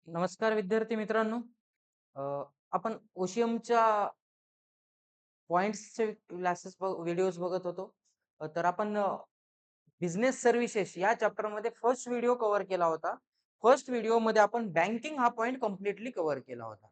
नमस्कार विद्यार्थी मित्रांनो. आपण ओशियमच्या पॉइंट्सचे क्लासेस व्हिडिओज बघत होतो. तर आपण बिझनेस सर्व्हिसेस या चॅप्टरमध्ये फर्स्ट व्हिडिओ कव्हर केला होता. फर्स्ट व्हिडिओमध्ये आपण बँकिंग हा पॉइंट कम्प्लिटली कव्हर केला होता.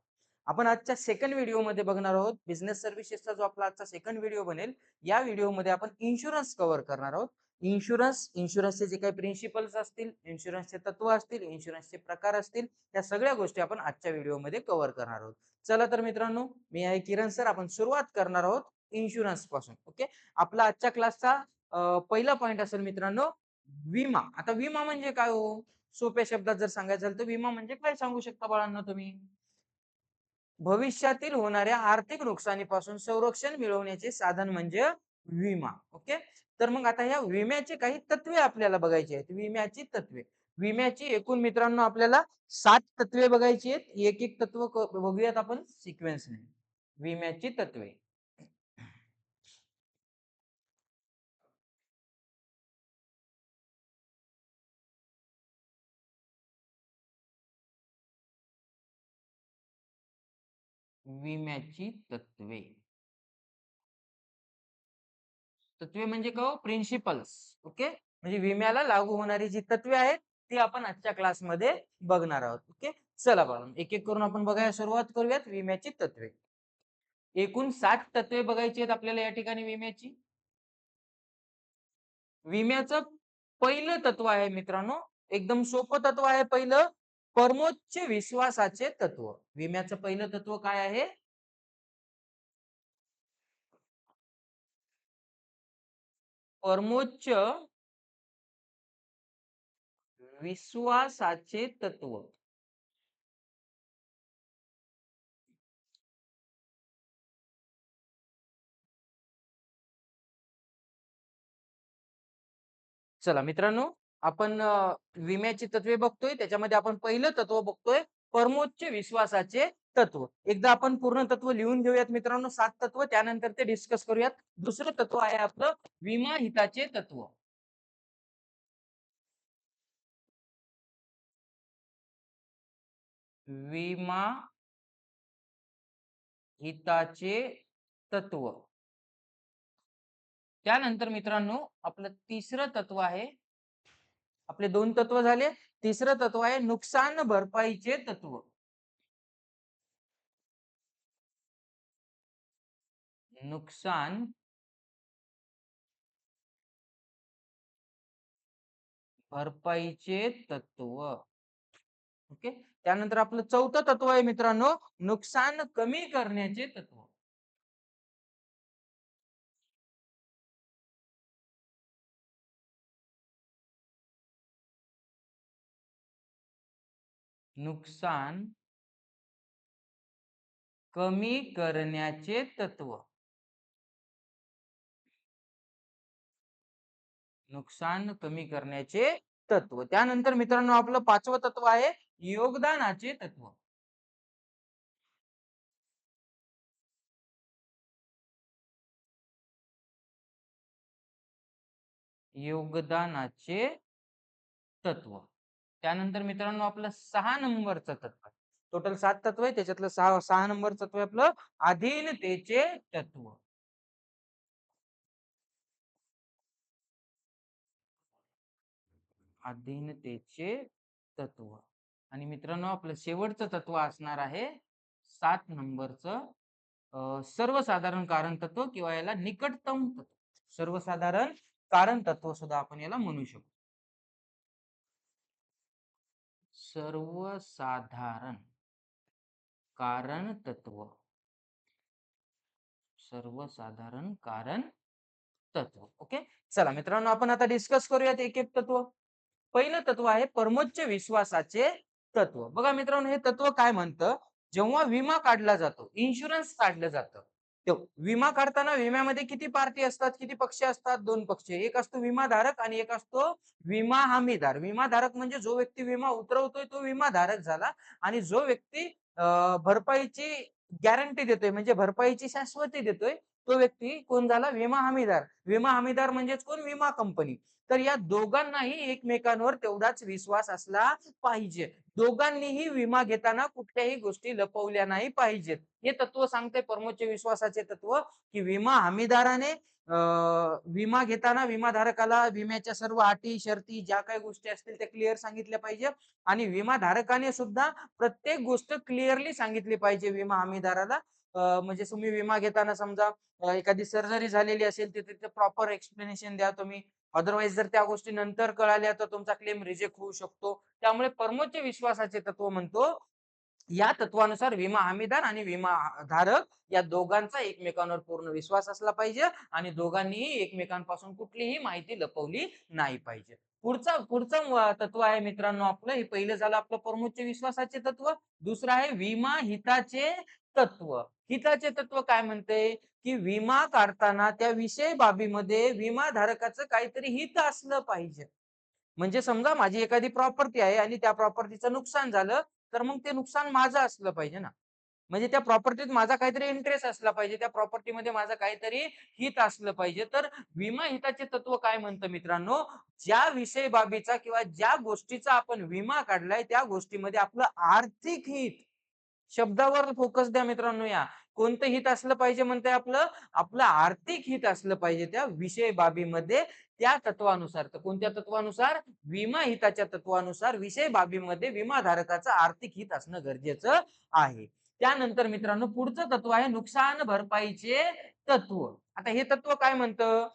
आपण आजच्या सेकंड व्हिडिओमध्ये बघणार आहोत. बिझनेस सर्व्हिसेसचा जो आपला आजचा सेकंड व्हिडिओ बनेल, या व्हिडिओमध्ये आपण इन्शुरन्स कव्हर करणार आहोत. इन्शुरन्सचे जे काही प्रिन्सिपल्स असतील, इन्शुरन्सचे तत्व असतील, इन्शुरन्सचे प्रकार असतील, या सगळ्या गोष्टी आपण आजच्या व्हिडिओमध्ये कव्हर करणार आहोत. चला तर मित्रांनो, मी आहे किरण सर. आपण सुरुवात करणार आहोत इन्शुरन्स पासून. ओके. आपला आजच्या क्लासचा पहिला पॉइंट असेल मित्रांनो, विमा. आता विमा म्हणजे काय हो? सोप्या शब्दात जर सांगायचं झालं तर विमा म्हणजे काय सांगू शकता बाळांनो तुम्ही? भविष्यातील होणाऱ्या आर्थिक नुकसानीपासून संरक्षण मिळवण्याचे साधन म्हणजे विमा. ओके. तर मग आता ह्या विम्याचे काही तत्वे आपल्याला बघायची आहेत. विम्याची तत्वे. विम्याची एकूण मित्रांनो आपल्याला 7 तत्वे बघायची आहेत. एक एक तत्व बघूयात आपण सिक्वेन्सने. विम्याची तत्वे. विम्याची तत्वे. तत्वे म्हणजे काय हो? प्रिन्सिपल्स. ओके. म्हणजे विम्याला लागू होणारी जी तत्वे आहेत ती आपण आजच्या क्लासमध्ये बघणार आहोत. ओके. चला बघा, एक एक करून आपण बघायला सुरुवात करूयात. विम्याची तत्वे. एकूण 60 तत्वे बघायची आहेत आपल्याला या ठिकाणी विम्याची. विम्याचं पहिलं तत्व आहे मित्रांनो, एकदम सोपं तत्व आहे पहिलं, परमोच्च विश्वासाचे तत्व. विम्याचं पहिलं तत्व काय आहे? परमोच्च विश्वासाचे तत्व. चला मित्रांनो, आपण विम्याची तत्वे बघतोय. त्याच्यामध्ये आपण पहिलं तत्व बघतोय, परमोच्च विश्वासाचे तत्व. एकदा आपण पूर्ण तत्व लिहून घेऊयात मित्रांनो, 7 तत्व. त्यानंतर ते डिस्कस करूयात. दुसरं तत्व आहे आपलं विमा हिताचे तत्व. विमा हिताचे तत्व. त्यानंतर मित्रांनो, आपलं तिसरं तत्व आहे. आपले 2 तत्व झाले. तिसरं तत्व आहे नुकसान भरपाईचे तत्व. नुकसान भरपाईचे तत्व. ओके. त्यानंतर आपलं चौथं तत्व आहे मित्रांनो, नुकसान कमी करण्याचे तत्व. नुकसान कमी करण्याचे तत्व. नुकसान कमी करण्याचे तत्व. त्यानंतर मित्रांनो आपलं पाचवं तत्व आहे योगदानाचे तत्व. योगदानाचे तत्व. त्यानंतर मित्रांनो आपलं 6 नंबरचं तत्व आहे. टोटल 7 तत्व आहे. त्याच्यातलं 6 नंबर तत्व आहे आपलं अधीनतेचे तत्व. अधीनतेचे तत्व. आणि मित्रांनो आपलं शेवटचं तत्व असणार आहे 7 नंबरचं सर्वसाधारण कारण तत्व किंवा याला निकटतम तत्व. सर्वसाधारण कारण तत्व सुद्धा आपण याला म्हणू शकतो. सर्वसाधारण कारण तत्व. सर्वसाधारण कारण तत्व. ओके. चला मित्रांनो आपण आता डिस्कस करूयात एक एक तत्व. पहिलं तत्व आहे परमोच्च विश्वासाचे तत्व. बघा मित्रांनो, हे तत्व काय म्हणतं, जेव्हा विमा काढला जातो, इन्शुरन्स काढलं जातं, विमा काढताना विम्यामध्ये किती पार्टी असतात, किती पक्ष असतात? 2 पक्ष. एक असतो विमाधारक आणि एक असतो विमा हमीदार. विमाधारक म्हणजे जो व्यक्ती विमा उतरवतोय तो विमाधारक झाला, आणि जो व्यक्ती भरपाईची गॅरंटी देतोय म्हणजे भरपाईची शाश्वती देतोय तो व्यक्ती कोण झाला? विमा हमीदार. विमा हमीदार म्हणजेच कोण? विमा कंपनी. तर या दोघांनाही एकमेकांवर तेवढाच विश्वास असला पाहिजे. दोघांनीही विमा घेताना कुठल्याही गोष्टी लपवल्या नाही पाहिजेत. हे तत्व सांगते परमोच्च विश्वासाचे तत्व, की विमा हमीदाराने विमा घेताना विमाधारकाला विम्याच्या सर्व अटी, शर्ती ज्या काही गोष्टी असतील त्या क्लिअर सांगितल्या पाहिजे आणि विमाधारकाने सुद्धा प्रत्येक गोष्ट क्लिअरली सांगितली पाहिजे विमा हमीदाराला. म्हणजे तुम्ही विमा घेताना समजा एखादी सर्जरी झालेली असेल तर तिथे प्रॉपर एक्सप्लेनेशन द्या तुम्ही. अदरवाईज जर त्या गोष्टी नंतर कळाल्या तर तुमचा क्लेम रिजेक्ट होऊ शकतो. त्यामुळे परमोच्च विश्वासाचे तत्व म्हणतो, या तत्वानुसार विमा हमीदार आणि विमा धारक या दोघांचा एकमेकांवर पूर्ण विश्वास असला पाहिजे आणि दोघांनीही एकमेकांपासून कुठलीही माहिती लपवली नाही पाहिजे. पुढचं तत्व आहे मित्रांनो आपलं, हे पहिलं झालं आपलं परमोच्च विश्वासाचे तत्व. दुसरं आहे विमा हिताचे तत्व. हिताचे तत्व काय म्हणते, की विमा काढताना त्या विषय बाबीमध्ये विमा धारकाचं काहीतरी हित असलं पाहिजे. म्हणजे समजा माझी एखादी प्रॉपर्टी आहे आणि त्या प्रॉपर्टीचं नुकसान झालं, तर मग ते नुकसान माझं असलं पाहिजे ना. म्हणजे त्या प्रॉपर्टीत माझा काहीतरी इंटरेस्ट असला पाहिजे. त्या प्रॉपर्टीमध्ये माझं काहीतरी हित असलं पाहिजे. तर विमा हिताचे तत्व काय म्हणतं मित्रांनो, ज्या विषय बाबीचा किंवा ज्या गोष्टीचा आपण विमा काढलाय, त्या गोष्टीमध्ये आपलं आर्थिक हित, शब्दावर फोकस द्या मित्रांनो या. कोणतं हित असलं पाहिजे म्हणताय आपलं? आपलं आर्थिक हित असलं पाहिजे त्या विषय बाबीमध्ये त्या तत्वानुसार. तर कोणत्या तत्वानुसार? विमा हिताच्या तत्वानुसार विषय बाबीमध्ये विमाधारकाचं आर्थिक हित असणं गरजेचं आहे. त्यानंतर मित्रांनो पुढचं तत्व आहे नुकसान भरपाईचे तत्व. आता हे तत्व काय म्हणतं?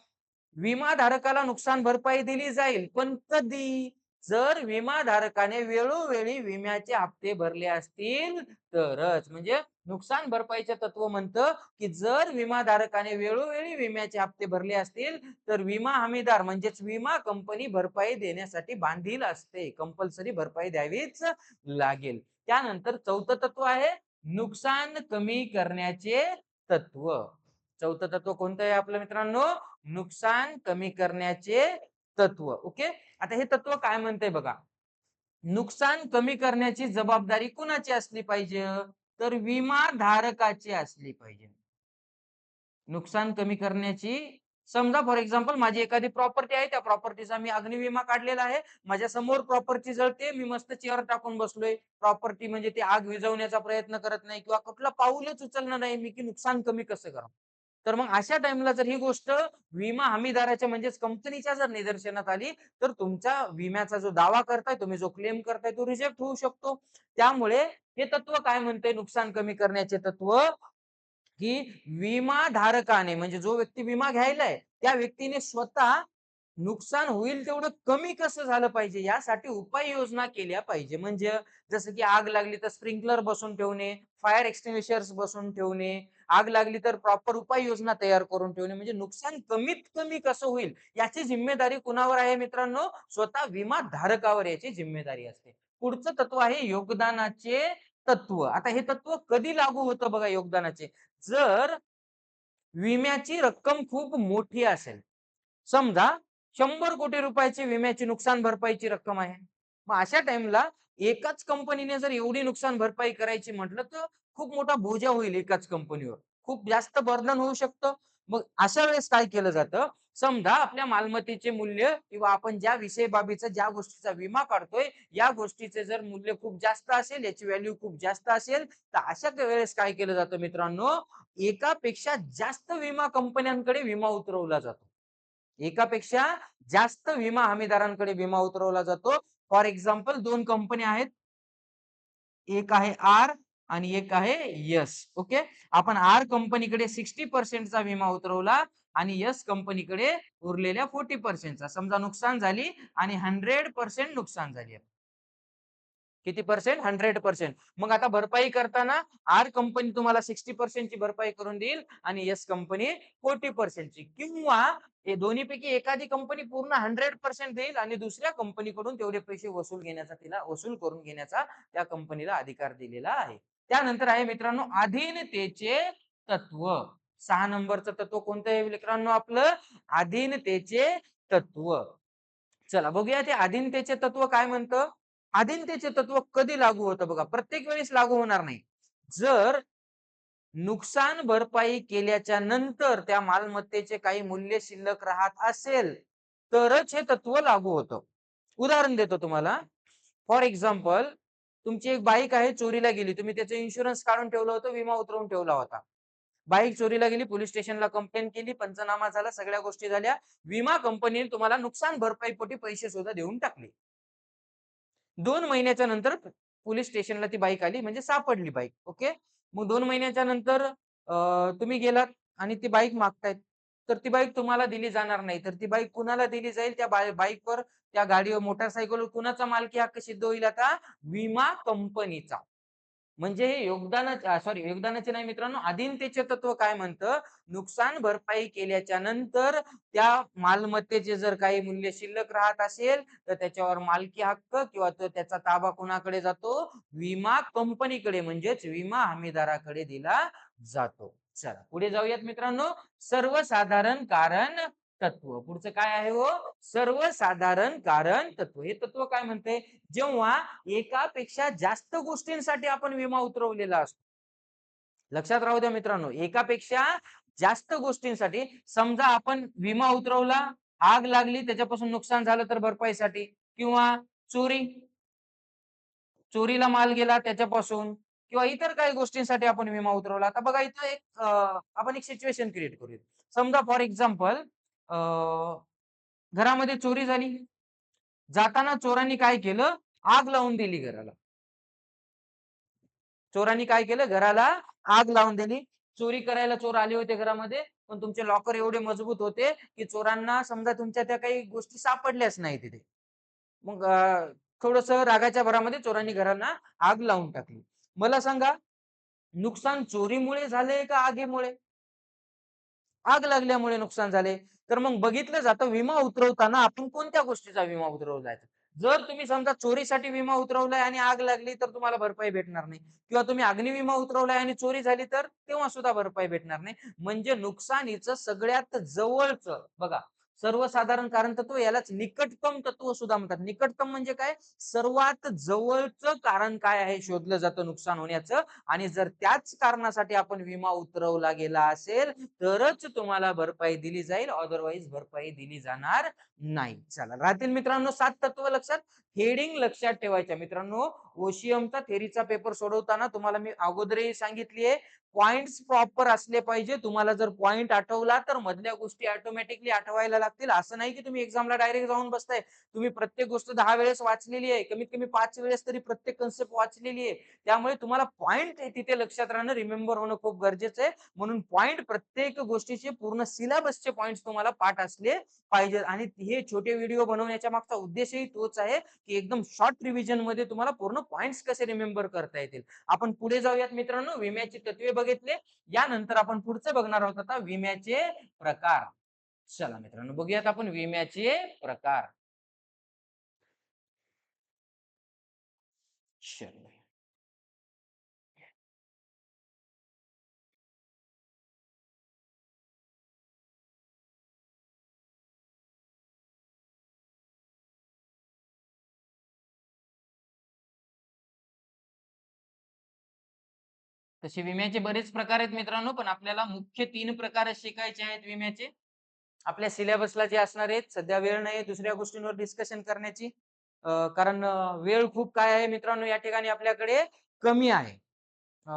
विमाधारकाला नुकसान भरपाई दिली जाईल, पण कधी? जर विमाधारकाने वेळोवेळी विम्याचे हप्ते भरले असतील तरच. म्हणजे नुकसान भरपाईचे तत्व म्हणतं, की जर विमाधारकाने वेळोवेळी विम्याचे हप्ते भरले असतील, तर विमा हमीदार म्हणजेच विमा कंपनी भरपाई देण्यासाठी बांधील असते. कंपल्सरी भरपाई द्यावीच लागेल. त्यानंतर चौथं तत्व आहे नुकसान कमी करण्याचे तत्व. चौथं तत्व कोणतं आहे आपलं मित्रांनो? नुकसान कमी करण्याचे तत्व. ओके. आता हे तत्व काय म्हणतंय बघा. नुकसान कमी करण्याची जबाबदारी कुणाची असली पाहिजे? तर विमा धारकाची असली पाहिजे. नुकसान कमी करण्याची, समजा फॉर एक्झाम्पल माझी एखादी प्रॉपर्टी आहे, त्या प्रॉपर्टीचा मी अग्निविमा काढलेला आहे. माझ्या समोर प्रॉपर्टी जळते, मी मस्त चेअर टाकून बसलोय. प्रॉपर्टी म्हणजे ती आग विझवण्याचा प्रयत्न करत नाही किंवा कुठलं पाऊलच उचलणार नाही मी, की नुकसान कमी कसं करावं. तर मग अशा टाइमला जर ही गोष्ट विमा हमीदाराच्या म्हणजेच कंपनीच्या जर निदर्शनात आली, तर तुमच्या विम्याचा जो दावा करताय, तुम्ही जो क्लेम करताय तो रिजेक्ट होऊ शकतो. त्यामुळे हे तत्व काय म्हणते नुकसान कमी करण्याचे तत्व, की विमा धारकाने म्हणजे जो व्यक्ती विमा घ्यायलाय त्या व्यक्तीने स्वतः नुकसान होईल तेवढं कमी कसं झालं पाहिजे यासाठी उपाययोजना केल्या पाहिजे. म्हणजे जसं की आग लागली तर स्प्रिंकलर बसवून ठेवणे, फायर एक्सटिंग्विशर्स बसवून ठेवणे, आग लागली तर प्रॉपर उपाययोजना तयार करून ठेवणे. म्हणजे नुकसान कमीत कमी कसं होईल याची जिम्मेदारी कुणावर आहे मित्रांनो? स्वतः विमा धारकावर याची जिम्मेदारी असते. पुढचं तत्व आहे योगदानाचे तत्व. आता हे तत्व कधी लागू होतं बघा योगदानाचे, जर विम्याची रक्कम खूप मोठी असेल. समजा 100 कोटी रुपयाची विम्याची नुकसान भरपाईची रक्कम आहे. मग अशा टाइमला एकाच कंपनीने जर एवढी नुकसान भरपाई करायची म्हटलं तर खूप मोठा बोजा होईल एकाच कंपनीवर. खूप जास्त बर्डन होऊ शकतं. मग अशा वेळेस काय केलं जातं, समजा आपल्या मालमत्तेचे मूल्य किंवा आपण ज्या विषय बाबीचा ज्या गोष्टीचा विमा काढतोय, या गोष्टीचे जर मूल्य खूप जास्त असेल, याची व्हॅल्यू खूप जास्त असेल, तर अशा वेळेस काय केलं जातं मित्रांनो, एकापेक्षा जास्त विमा कंपन्यांकडे विमा उतरवला जातो. एकापेक्षा जास्त विमा हमीदारांकडे विमा उतरवला जातो. फॉर एक्झाम्पल 2 कंपन्या आहेत. एक आहे आर आणि एक आहे यस. ओके. आपण आर कंपनीकडे 60% चा विमा उतरवला आणि यस कंपनीकडे उरलेल्या 40% चा. समजा नुकसान झाली आणि 100% नुकसान झाली. किती पर्सेंट? 100%. मग आता भरपाई करताना आर कंपनी तुम्हाला 60% ची भरपाई करून देईल आणि येस कंपनी 40% ची, किंवा हे दोन्हीपैकी एखादी कंपनी पूर्ण 100% देईल आणि दुसऱ्या कंपनीकडून तेवढे पैसे वसूल घेण्याचा, तिला वसूल करून घेण्याचा त्या कंपनीला अधिकार दिलेला आहे. त्यानंतर आहे मित्रांनो अधीनतेचे तत्व. 6 नंबरचं तत्व कोणतं आहे मित्रांनो आपलं? अधीनतेचे तत्व. चला बघूया ते अधीनतेचे तत्व काय म्हणतं. अधीनतेचे तत्व कधी लागू होतं बघा, प्रत्येक वेळेस लागू होणार नाही. जर नुकसान भरपाई केल्याच्या नंतर त्या मालमत्तेचे काही मूल्य शिल्लक राहत असेल तरच हे तत्व लागू होतं. उदाहरण देतो तुम्हाला. फॉर एक्झाम्पल, तुमची एक बाईक आहे, चोरीला गेली. तुम्ही त्याचं इन्शुरन्स काढून ठेवलं होतं, विमा उतरवून ठेवला होता. बाईक चोरीला गेली, पोलीस स्टेशनला कंप्लेंट केली, पंचनामा झाला, सगळ्या गोष्टी झाल्या. विमा कंपनीने तुम्हाला नुकसान भरपाईपोटी पैसे सुद्धा देऊन टाकले. 2 महिन्याच्या नंतर पोलीस स्टेशनला ती बाईक आली, म्हणजे सापडली बाईक. ओके. मग 2 महिन्याच्या नंतर तुम्ही गेलात आणि ती बाईक मागतायत. तर ती बाईक तुम्हाला दिली जाणार नाही. तर ती बाईक कुणाला दिली जाईल? त्या बाईकवर, त्या गाडीवर, मोटारसायकलवर कुणाचा मालकी हक्क सिद्ध होईल आता? विमा कंपनीचा. म्हणजे हे योगदानाचे नाही मित्रांनो, अधीनतेचे तत्व काय म्हणतं? नुकसान भरपाई केल्याच्या नंतर त्या मालमत्तेचे जर काही मूल्य शिल्लक राहत असेल, तर त्याच्यावर मालकी हक्क किंवा त्याचा ताबा कोणाकडे जातो? विमा कंपनीकडे, म्हणजेच विमा हमीदाराकडे दिला जातो. चला पुढे जाऊयात मित्रांनो. सर्वसाधारण कारण तत्व. पुढचं काय आहे हो? सर्वसाधारण कारण तत्व. हे तत्व काय म्हणते? जेव्हा एकापेक्षा जास्त गोष्टींसाठी आपण विमा उतरवलेला असतो. लक्षात राहू द्या मित्रांनो, एकापेक्षा जास्त गोष्टींसाठी. समजा आपण विमा उतरवला, आग लागली, त्याच्यापासून नुकसान झालं तर भरपाईसाठी, किंवा चोरी चोरीला माल गेला त्याच्यापासून, किंवा इतर काही गोष्टींसाठी आपण विमा उतरवला. आता बघा इथं आपण एक सिच्युएशन क्रिएट करूया. समजा फॉर एक्झाम्पल, घरामध्ये चोरी झाली. जाताना चोरांनी काय केलं? आग लावून दिली घराला. चोरांनी काय केलं? घराला आग लावून दिली. चोरी करायला चोर आले होते घरामध्ये, पण तुमचे लॉकर एवढे मजबूत होते, की चोरांना समजा तुमच्या त्या काही गोष्टी सापडल्याच नाही तिथे. मग थोडस रागाच्या भरामध्ये चोरांनी घरांना आग लावून टाकली. मला सांगा, नुकसान चोरीमुळे झाले का आगीमुळे? आग लागल्यामुळे नुकसान झाले. तर मग बघितलं जातं विमा उतरवताना आपण कोणत्या गोष्टीचा विमा उतरवलाय. जर तुम्ही समजा चोरीसाठी विमा उतरवलाय आणि आग लागली तर तुम्हाला भरपाई भेटणार नाही, किंवा तुम्ही अग्निविमा उतरवलाय आणि चोरी झाली तर तेव्हा सुद्धा भरपाई भेटणार नाही. म्हणजे नुकसानीचं सगळ्यात जवळचं बघा, सर्वसाधारण कारण तत्व, यालाच निकटतम तत्व सुद्धा म्हणतात. निकटतम म्हणजे काय? सर्वात जवळचं कारण काय आहे शोधलं जातं नुकसान होण्याचं, आणि जर त्याच कारणासाठी आपण विमा उतरवला गेला असेल तरच तुम्हाला भरपाई दिली जाईल, अदरवाईज भरपाई दिली जाणार नाही. चला, राहतील मित्रांनो 7 तत्व लक्षात. हेडिंग लक्षात ठेवायच्या मित्रांनो. ओशियमचा थेरीचा पेपर सोडवताना तुम्हाला मी अगोदरही सांगितलीये, पॉइंट्स प्रॉपर असले पाहिजे. तुम्हाला जर पॉइंट आठवला तर मधल्या गोष्टी ऑटोमॅटिकली आठवायला लागतील. असं नाही की तुम्ही एक्झामला डायरेक्ट जाऊन बसताय. तुम्ही प्रत्येक गोष्ट 10 वेळेस वाचलेली आहे, कमीत कमी 5 वेळेस तरी प्रत्येक कन्सेप्ट वाचलेली आहे. त्यामुळे तुम्हाला पॉइंट तिथे लक्षात राहणं, रिमेंबर होणं खूप गरजेचं आहे. म्हणून पॉइंट, प्रत्येक गोष्टीचे पूर्ण सिलेबसचे पॉइंट्स तुम्हाला पाठ असले पाहिजे. आणि हे छोटे व्हिडिओ बनवण्याच्या मागचा उद्देशही तोच आहे, की एकदम शॉर्ट रिव्हिजन मध्ये तुम्हाला पूर्ण पॉइंट्स कसे रिमेंबर करता येतील. आपण पुढे जाऊयात मित्रांनो. विम्याची तत्वे बघितले, यानंतर आपण पुढचे बघणार आहोत आता विम्याचे प्रकार. चला मित्रांनो, बघूयात आपण विम्याचे प्रकार. चलो. तसे विम्याचे बरेच प्रकार आहेत मित्रांनो, पण आपल्याला मुख्य 3 प्रकार शिकायचे आहेत विम्याचे. आपल्या सिलेबसला जे असणार आहेत. सध्या वेळ नाही दुसऱ्या गोष्टींवर डिस्कशन करण्याची. कारण वेळ खूप काय आहे मित्रांनो, या ठिकाणी आपल्याकडे कमी आहे. अ,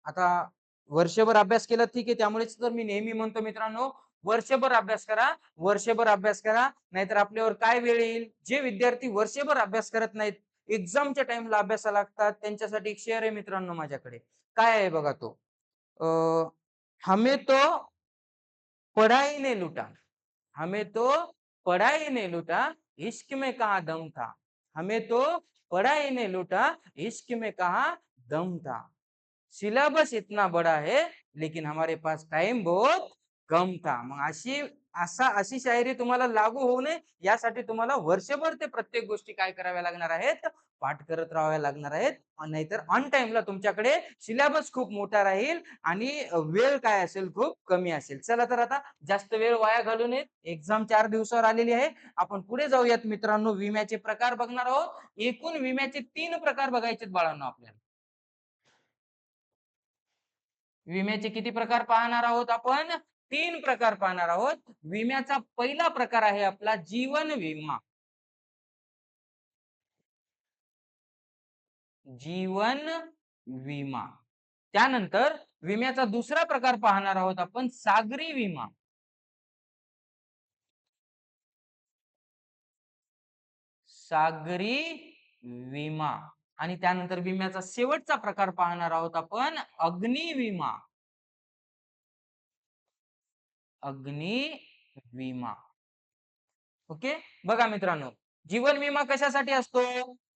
आता वर्षभर अभ्यास केला ठीक आहे. त्यामुळेच तर मी नेहमी म्हणतो मित्रांनो, वर्षभर अभ्यास करा, वर्षभर अभ्यास करा. नाहीतर आपल्यावर काय वेळ येईल? जे विद्यार्थी वर्षभर अभ्यास करत नाहीत, एक्झामच्या टाइमला अभ्यासाला लागतात, त्यांच्यासाठी एक शेअर आहे मित्रांनो माझ्याकडे. काय आहे बघा तो. अ, हमें तो पढ़ाई ने लूटा, हमें तो पढ़ाई ने लूटा, इश्क में कहा दम था. हमें तो पढ़ाई ने लूटा, इश्क में कहा दम था. सिलेबस इतना बड़ा है, लेकिन हमारे पास टाइम बहुत कम था. मग अशी शायरी तुम्हाला लागू होऊ नये, यासाठी तुम्हाला वर्षभर ते प्रत्येक गोष्टी काय कराव्या लागणार आहेत? पाठ करत राहाव्या लागणार आहेत. नाहीतर ऑन टाइमला तुमच्याकडे सिलेबस खूप मोठा राहील आणि वेळ काय असेल, खूप कमी असेल. चला तर आता जास्त वेळ वाया घालू नये. एक्झाम 4 दिवसावर आलेली आहे. आपण पुढे जाऊयात मित्रांनो. विम्याचे प्रकार बघणार आहोत. एकूण विम्याचे 3 प्रकार बघायचे बाळांनो आपल्याला. विम्याचे किती प्रकार पाहणार आहोत आपण? 3 प्रकार पाहणार आहोत. विम्याचा पहिला प्रकार आहे आपला जीवन विमा. जीवन विमा. त्यानंतर विम्याचा दुसरा प्रकार पाहणार आहोत आपण सागरी विमा. सागरी विमा. आणि त्यानंतर विम्याचा शेवटचा प्रकार पाहणार आहोत आपण अग्नी विमा. अग्नी विमा. ओके. बघा मित्रांनो, जीवन विमा कशासाठी असतो?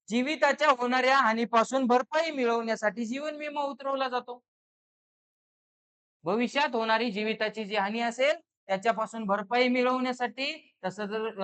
जीविताच्या होणाऱ्या हानीपासून भरपाई मिळवण्यासाठी जीवन विमा उतरवला जातो. भविष्यात होणारी जीविताची जी हानी असेल त्याच्यापासून भरपाई मिळवण्यासाठी, तसं जर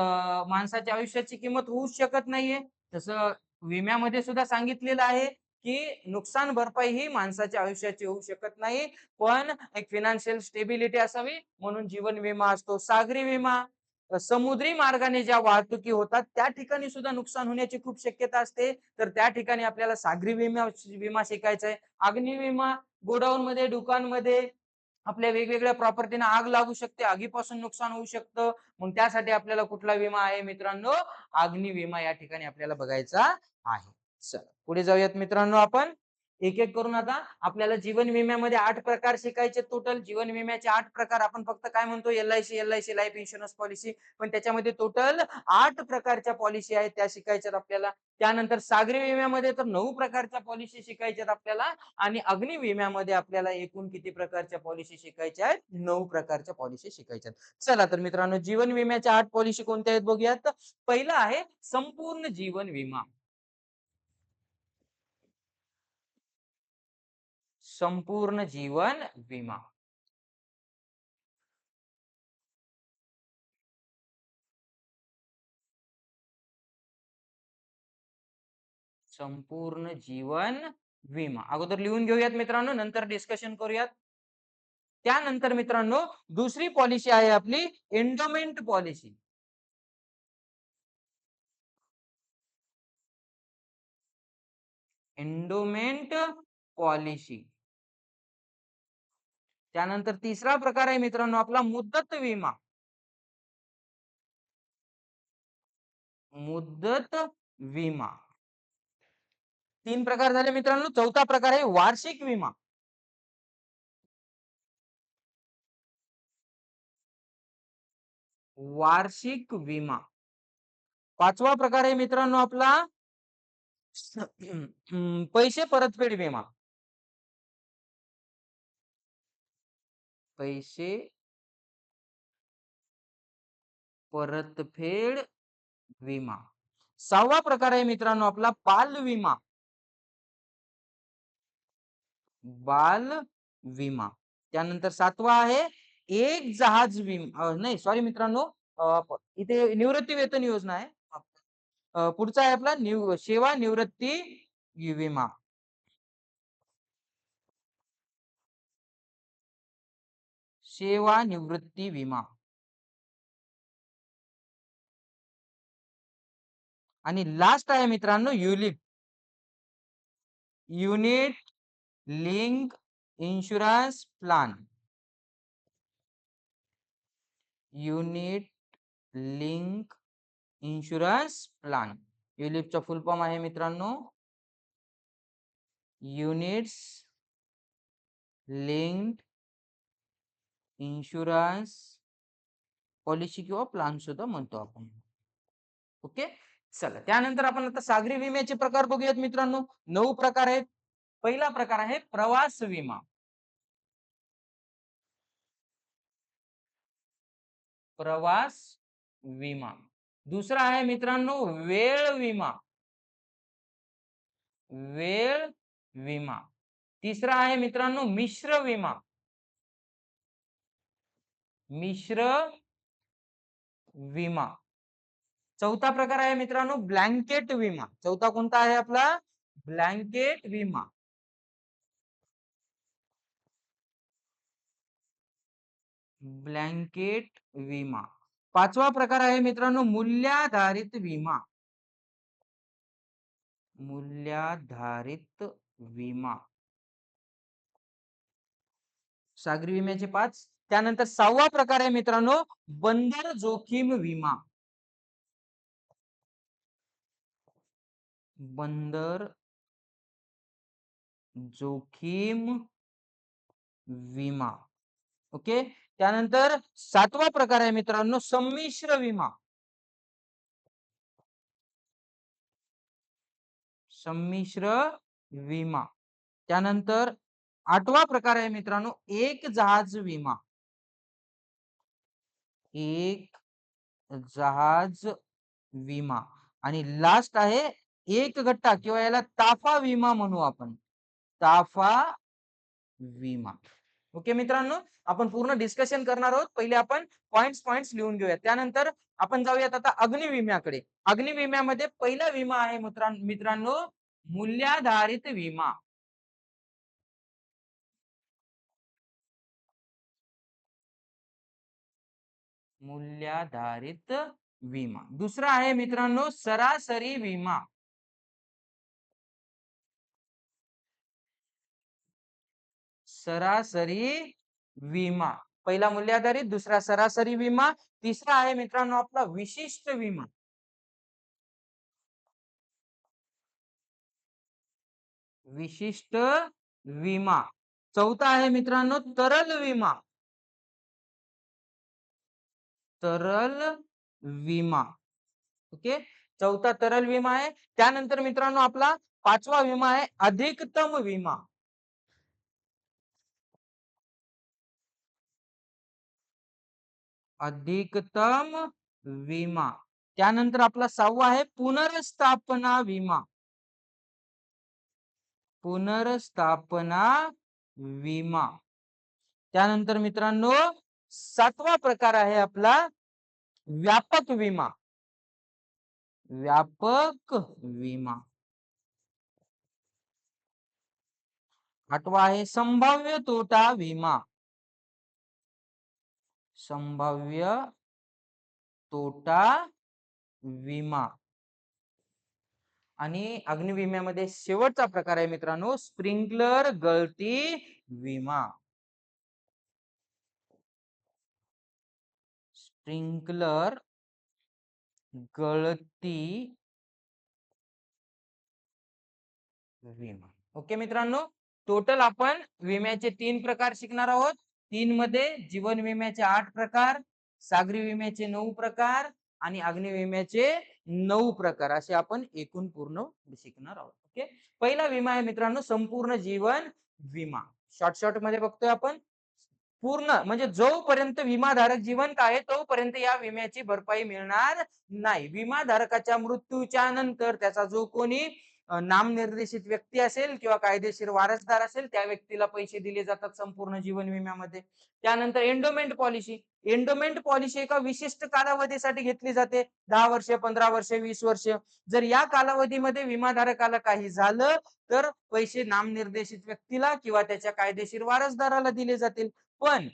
माणसाच्या आयुष्याची किंमत होऊच शकत नाहीये, तसं विम्यामध्ये सुद्धा सांगितलेलं आहे की नुकसान भरपाई ही माणसाच्या आयुष्याची होऊ शकत नाही, पण एक फायनान्शियल स्टेबिलिटी असावी म्हणून जीवन विमा असतो. सागरी विमा, समुद्री मार्गाने ज्या वाहतुकी होतात त्या ठिकाणी सुद्धा नुकसान होण्याची खूप शक्यता असते, तर त्या ठिकाणी आपल्याला सागरी विमा विमा शिकायचा आहे. अग्नी विमा, गोडाऊन मध्ये, दुकानमध्ये आपल्या वेगवेगळ्या प्रॉपर्टीना आग लागू शकते, आगीपासून नुकसान होऊ शकतं. मग त्यासाठी आपल्याला कुठला विमा आहे मित्रांनो? अग्नी विमा या ठिकाणी आपल्याला बघायचा आहे. चला पुढे जाऊयात मित्रांनो आपण. एक एक करून आता आपल्याला जीवन विम्यामध्ये 8 प्रकार शिकायचे टोटल. जीवन विम्याचे 8 प्रकार आपण फक्त काय म्हणतो एल-आय-सी लाईफ इन्शुरन्स पॉलिसी, पण त्याच्यामध्ये टोटल 8 प्रकारच्या पॉलिसी आहेत त्या शिकायच्यात आपल्याला. त्यानंतर सागरी विम्यामध्ये तर 9 प्रकारच्या पॉलिसी शिकायच्यात आपल्याला. आणि अग्नी विम्यामध्ये आपल्याला एकूण किती प्रकारच्या पॉलिसी शिकायच्या आहेत? 9 प्रकारच्या पॉलिसी शिकायच्या आहेत. चला तर मित्रांनो, जीवन विम्याच्या 8 पॉलिसी कोणत्या आहेत बघूयात. पहिला आहे संपूर्ण जीवन विमा. संपूर्ण जीवन विमा. संपूर्ण जीवन विमा अगोदर लिहून घेऊयात मित्रांनो, नंतर डिस्कशन करूयात. त्यानंतर मित्रांनो, दुसरी पॉलिसी आहे आपली एंडोमेंट पॉलिसी. Endowment policy. त्यानंतर तिसरा प्रकार आहे मित्रांनो आपला मुदत विमा. मुदत विमा. 3 प्रकार झाले मित्रांनो. चौथा प्रकार आहे वार्षिक विमा. वार्षिक विमा. पाचवा प्रकार आहे मित्रांनो आपला पैसे परतफेड विमा. पैसे परतफेड विमा. सहावा प्रकार आहे मित्रांनो आपला बाल विमा. बाल विमा. त्यानंतर सातवा आहे एक जहाज विमा, नाही सॉरी मित्रांनो, इथे निवृत्ती वेतन योजना आहे. पुढचा आहे आपला सेवा निवृत्ती विमा. सेवा निवृत्ती विमा. आणि लास्ट आहे मित्रांनो ULIP, unit link insurance plan. Unit link insurance plan. युलिपचा फुल फॉर्म आहे मित्रांनो युनिट्स लिंक्ड इन्शुरन्स पॉलिसी किंवा प्लान सुद्धा म्हणतो आपण. ओके. चला त्यानंतर आपण आता सागरी विम्याचे प्रकार बघूयात मित्रांनो. 9 प्रकार आहेत. पहिला प्रकार आहे प्रवास विमा. प्रवास विमा. दुसरा आहे मित्रांनो वेळ विमा. वेळ विमा. तिसरा आहे मित्रांनो मिश्र विमा. मिश्र विमा. चौथा प्रकार आहे मित्रांनो ब्लँकेट विमा. चौथा कोणता आहे आपला? ब्लँकेट विमा. ब्लँकेट विमा. पाचवा प्रकार आहे मित्रांनो मूल्याधारित विमा. मूल्याधारित विमा. सागरी विम्याचे 5. त्यानंतर 6वा प्रकार आहे मित्रांनो बंदर जोखीम विमा. बंदर जोखीम विमा. ओके. त्यानंतर 7वा प्रकार आहे मित्रांनो संमिश्र विमा. संमिश्र विमा. त्यानंतर 8वा प्रकार आहे मित्रांनो एक जहाज विमा. एक जहाज विमा. आणि लास्ट आहे एक गट्टा किंवा याला ताफा विमा म्हणू आपण. ताफा विमा. ओके मित्रांनो, आपण पूर्ण डिस्कशन करणार आहोत. पहिले आपण पॉइंट्स लिहून घेऊया. त्यानंतर आपण जाऊयात आता अग्निविम्याकडे. अग्निविम्यामध्ये पहिला विमा आहे मित्रांनो मूल्याधारित विमा. मूल्याधारित विमा. दुसरा आहे मित्रांनो सरासरी विमा. सरासरी विमा. पहिला मूल्याधारित, दुसरा सरासरी विमा, तिसरा आहे मित्रांनो आपला विशिष्ट विमा. विशिष्ट विमा. चौथा आहे मित्रांनो तरल विमा. तरल विमा. ओके. चौथा तरल विमा आहे. त्यानंतर मित्रांनो आपला 5वा विमा आहे अधिकतम विमा. अधिकतम विमा. त्यानंतर आपला 6वा आहे पुनर्स्थापना विमा. पुनर्स्थापना विमा. त्यानंतर मित्रांनो 7वा प्रकार आहे आपला व्यापक विमा. व्यापक विमा. 8वा आहे संभाव्य तोटा विमा. संभाव्य तोटा विमा. आणि अग्निविम्यामध्ये शेवटचा प्रकार आहे मित्रांनो स्प्रिंकलर गळती विमा. स्प्रिंकलर गळती विमा. ओके मित्रांनो, टोटल आपण विम्याचे 3 प्रकार शिकणार आहोत. 3 मध्ये जीवन विम्याचे 8 प्रकार, सागरी विम्याचे 9 प्रकार आणि अग्निविम्याचे 9 प्रकार असे आपण एकूण पूर्ण शिकणार आहोत. ओके. पहिला विमा आहे मित्रांनो संपूर्ण जीवन विमा. शॉर्ट मध्ये बघतोय आपण. पूर्ण म्हणजे जोपर्यंत विमाधारक जिवंत आहे तोपर्यंत या विम्याची भरपाई मिळणार नाही. विमाधारकाच्या मृत्यूच्या नंतर त्याचा जो कोणी नामनिर्देशित व्यक्ती असेल किंवा कायदेशीर वारसदार असेल त्या व्यक्तीला पैसे दिले जातात संपूर्ण जीवन विम्यामध्ये. त्यानंतर एंडोमेंट पॉलिसी. एंडोमेंट पॉलिसी एका विशिष्ट कालावधीसाठी घेतली जाते. 10 वर्ष, 15 वर्ष, 20 वर्ष. जर या कालावधीमध्ये विमाधारकाला काही झालं तर पैसे नामनिर्देशित व्यक्तीला किंवा त्याच्या कायदेशीर वारसदाराला दिले जातील. पण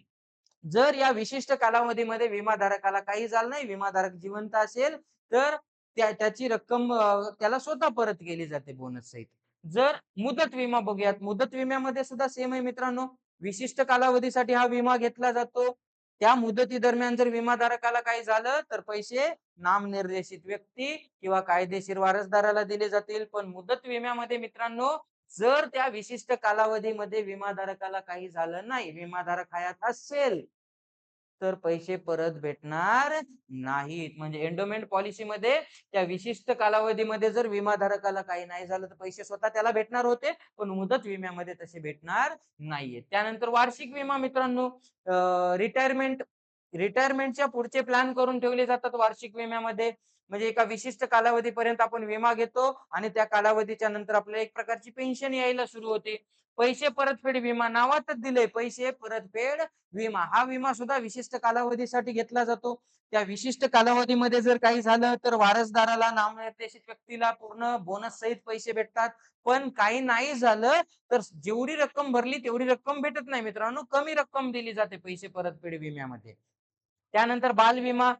जर या विशिष्ट कालावधीमध्ये विमाधारकाला काही झालं नाही, विमाधारक जिवंत असेल तर त्याची रक्कम त्याला स्वतः परत केली जाते बोनस सहित. जर मुदत विमा बघूयात, मुदत विम्यामध्ये सुद्धा सेम आहे मित्रांनो. विशिष्ट कालावधीसाठी हा विमा घेतला जातो. त्या मुदती दरम्यान जर विमाधारकाला काही झालं तर पैसे नामनिर्देशित व्यक्ती किंवा कायदेशीर वारसदाराला दिले जातील. पण मुदत विम्यामध्ये मित्रांनो जर त्या विशिष्ट कालावधीमध्ये विमाधारकाला काही झालं नाही, विमाधारक हयात असेल तर पैसे परत भेटणार नाहीत. म्हणजे एंडोमेंट पॉलिसीमध्ये त्या विशिष्ट कालावधीमध्ये जर विमाधारकाला काही नाही झालं तर पैसे स्वतः त्याला भेटणार होते, पण मुदत विम्यामध्ये तसे भेटणार नाहीये. त्यानंतर वार्षिक विमा मित्रांनो रिटायरमेंटच्या पुढचे प्लॅन करून ठेवले जातात वार्षिक विम्यामध्ये. म्हणजे एका विशिष्ट कालावधीपर्यंत आपण विमा घेतो आणि त्या कालावधीच्या नंतर आपल्याला एक प्रकारची पेन्शन यायला सुरू होते. पैसे परतफेड विमा नावातच दिले पैसे परतफेड विमा. हा विमा सुद्धा विशिष्ट कालावधीसाठी घेतला जातो. त्या विशिष्ट कालावधीमध्ये जर काही झालं तर वारसदाराला नामनिर्देशित व्यक्तीला पूर्ण बोनस सहित पैसे भेटतात. पण काही नाही झालं तर जेवढी रक्कम भरली तेवढी रक्कम भेटत नाही मित्रांनो, कमी रक्कम दिली जाते पैसे परतफेड विम्यामध्ये. त्यानंतर बालविमा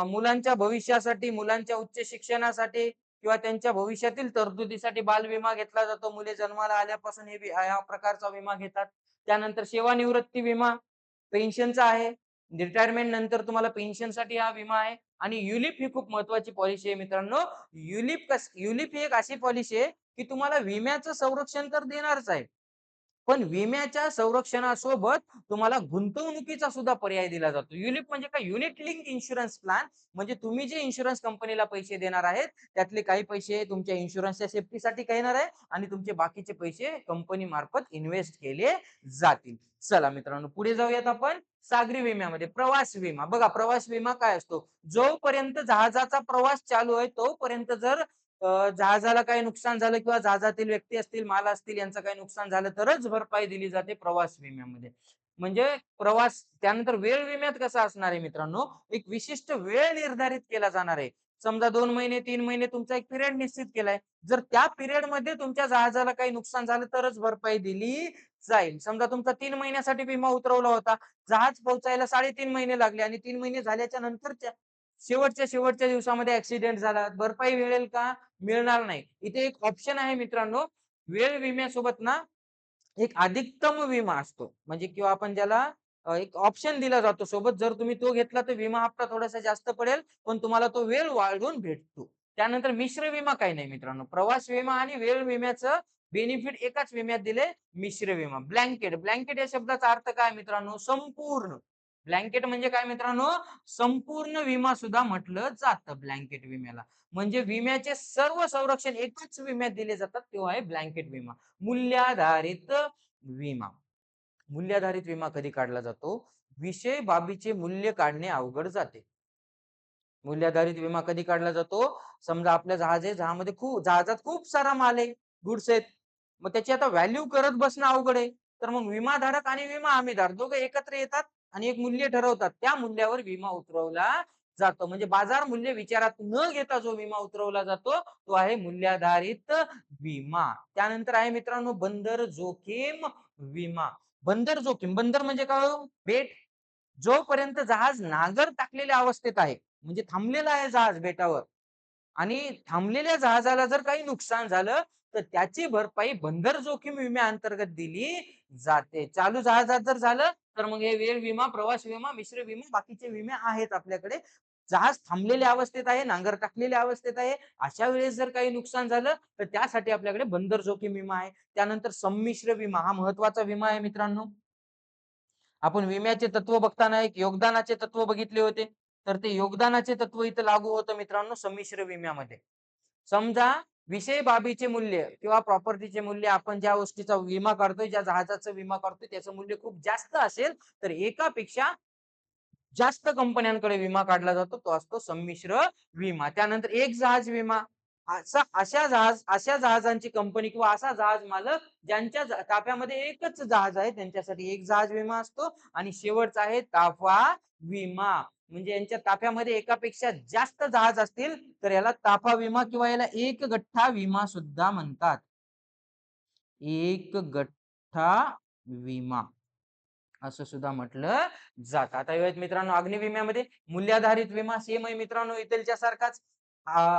मुलांच्या भविष्यासाठी, मुलांच्या उच्च शिक्षणासाठी किंवा त्यांच्या भविष्यातील तरतुदीसाठी बालविमा घेतला जातो. मुले जन्माला आल्यापासून या प्रकारचा विमा घेतात. त्यानंतर सेवानिवृत्ती विमा पेन्शनचा आहे. रिटायरमेंट नंतर तुम्हाला पेन्शनसाठी हा विमा आहे आणि युलिप ही खूप महत्वाची पॉलिसी आहे मित्रांनो. युलिप ही एक अशी पॉलिसी आहे, की तुम्हाला विम्याचं संरक्षण तर देणारच आहे. पण विम्याच्या संरक्षणासोबत तुम्हाला गुंतवणुकीचा सुद्धा पर्याय दिला जातो. युलिप म्हणजे काय? Unit link insurance plan. म्हणजे तुम्ही जे इन्शुरन्स कंपनीला पैसे देणार आहेत, त्यातले काही पैसे तुमच्या इन्शुरन्सच्या सेफ्टीसाठी येणार आहे आणि तुमचे बाकीचे पैसे कंपनी मार्फत इन्व्हेस्ट केले जातील. चला मित्रांनो, पुढे जाऊयात आपण सागरी विम्यामध्ये. प्रवास विमा. बघा, प्रवास विमा काय असतो? जोपर्यंत जहाजाचा प्रवास चालू आहे, तोपर्यंत जर जहाजाला काही नुकसान झालं किंवा जहाजातील व्यक्ती असतील, माल असतील, यांचं काही नुकसान झालं तरच भरपाई दिली जाते प्रवास विम्यामध्ये. म्हणजे प्रवास. त्यानंतर वेळ विम्यात कसं असणार आहे मित्रांनो, एक विशिष्ट वेळ निर्धारित केला जाणार आहे. समजा 2 महिने 3 महिने तुमचा एक पिरियड निश्चित केलाय. जर त्या पिरियड मध्ये तुमच्या जहाजाला काही नुकसान झालं तरच भरपाई दिली जाईल. समजा तुमचा 3 महिन्यासाठी विमा उतरवला होता, जहाज पोहोचायला 3.5 महिने लागले आणि 3 महिने झाल्याच्या नंतरच्या शेवटच्या दिवसामध्ये ऍक्सिडेंट झाला, भरपाई मिळेल का? मिळणार नाही. इथे एक ऑप्शन आहे मित्रांनो, वेळ विम्यासोबत ना एक अधिकतम विमा असतो. म्हणजे किंवा आपण ज्याला एक ऑप्शन दिला जातो सोबत. जर तुम्ही तो घेतला तर विमा हप्ता थोडासा जास्त पडेल, पण तुम्हाला तो वेळ वाढवून भेटतो. त्यानंतर मिश्र विमा काही नाही मित्रांनो. प्रवास विमा आणि वेळ विम्याचं बेनिफिट एकाच विम्यात दिले. मिश्र विमा. ब्लँकेट. ब्लँकेट या शब्दाचा अर्थ काय मित्रांनो? संपूर्ण. ब्लँकेट म्हणजे काय मित्रांनो? संपूर्ण विमा सुद्धा म्हटलं जातं ब्लँकेट विम्याला. म्हणजे विम्याचे सर्व संरक्षण एकाच विम्यात दिले जातात, तो आहे ब्लँकेट विमा. मूल्याधारित विमा. मूल्याधारित विमा कधी काढला जातो? विषय बाबीचे मूल्य काढणे अवघड जाते. मूल्याधारित विमा कधी काढला जातो? समजा आपल्या जहाज आहे, जहाजात खूप सारा माल आहे, गुड्स आहेत. मग त्याची आता व्हॅल्यू करत बसणं अवघड आहे. तर मग विमाधारक आणि विमा हमीदार दोघे एकत्र येतात आणि एक मूल्य ठरवतात. त्या मूल्यावर विमा उतरवला जातो. म्हणजे बाजार मूल्य विचारात न घेता जो विमा उतरवला जातो, तो आहे मूल्याधारित विमा. त्यानंतर आहे मित्रांनो बंदर जोखीम विमा. बंदर जोखीम. बंदर म्हणजे काय हो? बेट. जोपर्यंत जहाज नांगर टाकलेल्या अवस्थेत आहे, म्हणजे थांबलेलं आहे जहाज बेटावर आणि थांबलेल्या जहाजाला जर काही नुकसान झालं तर त्याची भरपाई बंदर जोखीम विम्याअंतर्गत दिली जाते. चालू जहाजात जर झालं तर मग हे वेळ विमा, प्रवास विमा, मिश्र विमा, बाकीचे विमे आहेत आपल्याकडे. जहाज थांबलेल्या अवस्थेत आहे, नांगर टाकलेल्या अवस्थेत आहे, अशा वेळेस जर काही नुकसान झालं तर त्यासाठी आपल्याकडे बंदर जोखीम विमा आहे. त्यानंतर संमिश्र विमा हा महत्वाचा विमा आहे मित्रांनो. आपण विम्याचे तत्व बघताना एक योगदानाचे तत्व बघितले होते. तर ते योगदानाचे तत्व इथं लागू होतं मित्रांनो संमिश्र विम्यामध्ये. समजा विषय बाबीचे मूल्य किंवा प्रॉपर्टीचे मूल्य, आपण ज्या गोष्टीचा विमा काढतोय, ज्या जहाजाचा विमा काढतोय, त्याचं मूल्य खूप जास्त असेल तर एकापेक्षा जास्त कंपन्यांकडे विमा काढला जातो, तो असतो संमिश्र विमा. त्यानंतर एक जहाज विमा. अशा जहाजांची कंपनी किंवा असा जहाज मालक ज्यांच्या ताफ्यामध्ये एकच जहाज आहे, त्यांच्यासाठी एक जहाज विमा असतो. आणि शेवटचा आहे ताफा विमा. म्हणजे यांच्या ताफ्यामध्ये एकापेक्षा जास्त जहाज असतील तर याला ताफा विमा किंवा याला एक गठ्ठा विमा सुद्धा म्हणतात. एक गठ्ठा विमा असं सुद्धा म्हटलं जातं. आता येऊयात मित्रांनो अग्नी विम्यामध्ये. मूल्याधारित विमा सेम आहे मित्रांनो इथलच्या सारखाच.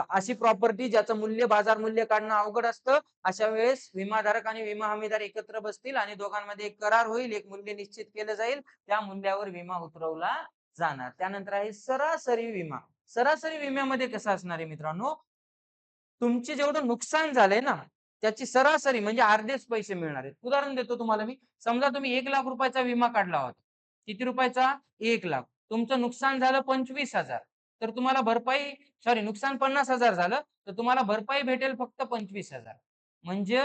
अशी प्रॉपर्टी ज्याचं मूल्य, बाजार मूल्य काढणं अवघड असतं, अशा वेळेस विमाधारक आणि विमा हमीदार एकत्र बसतील आणि दोघांमध्ये एक करार होईल, एक मूल्य निश्चित केलं जाईल, त्या मूल्यावर विमा उतरवला जाणार. त्यानंतर आहे सरासरी विमा. सरासरी विम्यामध्ये कसं असणार आहे मित्रांनो, तुमचे जेवढं नुकसान झालंय ना, त्याची सरासरी म्हणजे अर्धेच पैसे मिळणार आहेत. उदाहरण देतो तुम्हाला मी. समजा तुम्ही 1,00,000 रुपयाचा विमा काढला होता. किती रुपयाचा? 1,00,000. तुमचं नुकसान झालं 25,000. तर तुम्हाला भरपाई, सॉरी, नुकसान 50,000 झालं, तर तुम्हाला भरपाई भेटेल फक्त 25,000. म्हणजे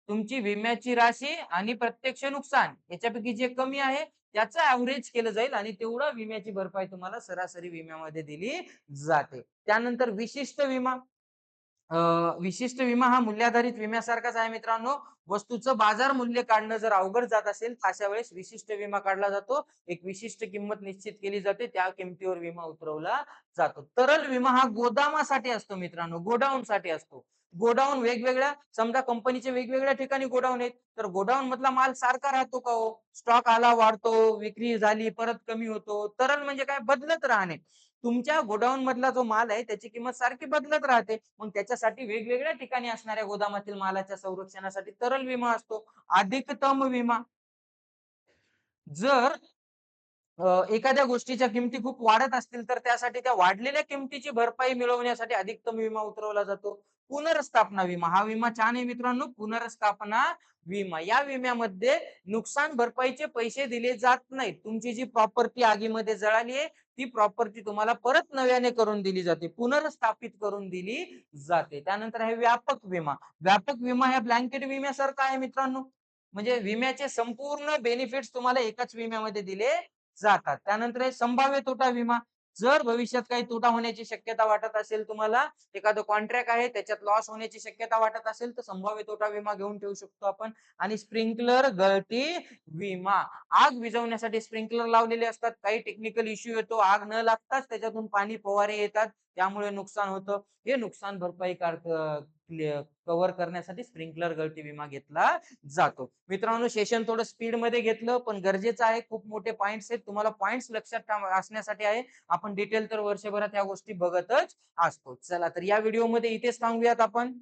तुमची विम्याची राशी आणि प्रत्यक्ष नुकसान याच्यापैकी जे कमी आहे त्याचं ॲव्हरेज केलं जाईल आणि तेवढा विम्याची भरपाई तुम्हाला सरासरी विम्यामध्ये दिली जाते. त्यानंतर विशिष्ट विमा. अ, विशिष्ट विमा हा मूल्याधारित विम्यासारखाच आहे मित्रांनो. वस्तूचं बाजार मूल्य काढणं जर अवघड जात असेल तर अशा वेळेस विशिष्ट विमा काढला जातो. एक विशिष्ट किंमत निश्चित केली जाते, त्या किमतीवर विमा उतरवला जातो. तरल विमा हा गोदामासाठी असतो मित्रांनो, गोडाऊन साठी असतो. गोडाऊन वेगवेगळ्या, समजा कंपनीचे वेगवेगळ्या ठिकाणी गोडाऊन आहेत, तर गोडाऊन मधला माल सारखा राहतो का हो? स्टॉक आला वाढतो, विक्री झाली परत कमी होतो. तरल म्हणजे काय? बदलत राहणे. तुमच्या गोडाऊन मधला जो माल आहे त्याची किंमत सारखी बदलत राहते. मग त्याच्यासाठी वेगवेगळ्या ठिकाणी असणाऱ्या गोदामातील मालाच्या संरक्षणासाठी तरल विमा असतो. अधिकतम विमा. जर एखाद्या गोष्टीच्या किमती खूप वाढत असतील तर त्यासाठी त्या वाढलेल्या किमतीची भरपाई मिळवण्यासाठी अधिकतम विमा उतरवला जातो. पुनर्स्थापना विमा हा विमा छान आहे मित्रांनो. पुनर्स्थापना विमा या विम्यामध्ये नुकसान भरपाईचे पैसे दिले जात नाहीत. तुमची जी प्रॉपर्टी आगीमध्ये जळाली आहे ती प्रॉपर्टी तुम्हाला परत नव्याने करून दिली जाते. पुनर्स्थापित करून दिली जाते. त्यानंतर आहे व्यापक विमा. व्यापक विमा ह्या ब्लँकेट विम्यासारखा आहे मित्रांनो. म्हणजे विम्याचे संपूर्ण बेनिफिट्स तुम्हाला एकाच विम्यामध्ये दिले जातात. त्यानंतर आहे संभाव्य तोटा विमा. जर भविष्यात काही तोटा होण्याची शक्यता वाटत असेल तुम्हाला, एखादं कॉन्ट्रॅक्ट आहे त्याच्यात लॉस होण्याची शक्यता वाटत असेल, तर संभाव्य तोटा विमा घेऊन ठेवू शकतो आपण. आणि स्प्रिंकलर गळती विमा. आग विझवण्यासाठी स्प्रिंकलर लावलेले असतात. काही टेक्निकल इश्यू येतो, आग न लागताच त्याच्यातून पाणी फवारे येतात. त्यामुळे नुकसान होतं. हे नुकसान भरपाई कव्हर करण्यासाठी स्प्रिंकलर गळती विमा घेतला जातो. मित्रांनो सेशन थोडं स्पीड मध्ये घेतलं पण गरजेचं आहे. खूप मोठे पॉइंट्स आहेत. तुम्हाला पॉइंट्स लक्षात असण्यासाठी आहे. आपण डिटेल तर वर्षभरात या गोष्टी बघतच असतो. चला तर या व्हिडिओमध्ये इथेच थांबूयात आपण.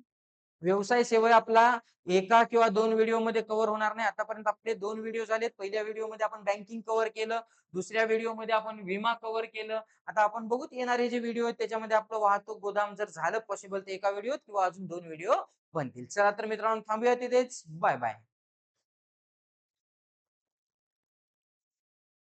व्यवसाय सेवा आपला एका किंवा 2 व्हिडिओमध्ये कव्हर होणार नाही. आतापर्यंत आपले 2 व्हिडिओ झालेत. पहिल्या व्हिडिओमध्ये आपण बँकिंग कव्हर केलं. दुसऱ्या व्हिडिओमध्ये आपण विमा कव्हर केलं. आता आपण बघू येणारे जे व्हिडिओ आहेत त्याच्यामध्ये आपलं वाहतूक गोदाम जर झालं पॉसिबल तर एका व्हिडिओत किंवा अजून 2 व्हिडिओ बनतील. चला तर मित्रांनो थांबूया तिथेच. Bye bye.